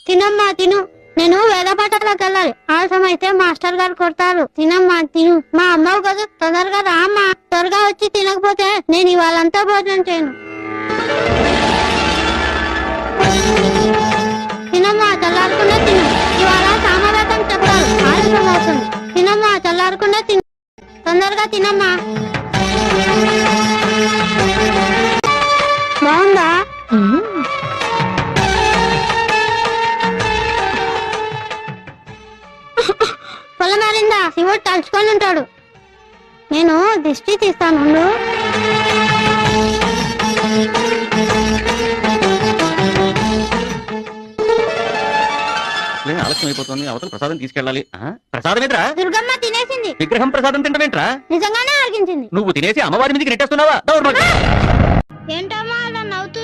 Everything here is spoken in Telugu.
తినమ్మా తిను. నేను వేద పాఠాలకు వెళ్ళాలి. ఆలస్యం అయితే మాస్టర్ గారు కొడతారు. తినమ్మా తిను. మా అమ్మవు కదా, తొందరగా రామ్మా. త్వరగా వచ్చి తినకపోతే నేను ఇవాళంతా భోజనం చేయను. తినమ్మా చల్లారకుండా తిను. ఇవాళ సామవేదం చెప్తారు. ఆలస్యం అవుతుంది. తినమ్మా చల్లారకుండా తిను. తొందరగా తినమ్మా. బాగుందా? పొలమారిందా? శివుడు తలుచుకొని ఉంటాడు. నేను దిష్టి తీస్తాను. ఆలస్యం అయిపోతుంది. అవతల ప్రసాదం తీసుకెళ్ళాలి. ప్రసాదం ఏంట్రా? దుర్గమ్మ తినేసింది. విగ్రహం ప్రసాదం తింటమేంట్రా? నిజంగానే అడిగించింది. నువ్వు తినేసి అమ్మవారి మీదకి నెట్టేస్తున్నావా? ఏంటమ్మా అలా నవ్వుతూ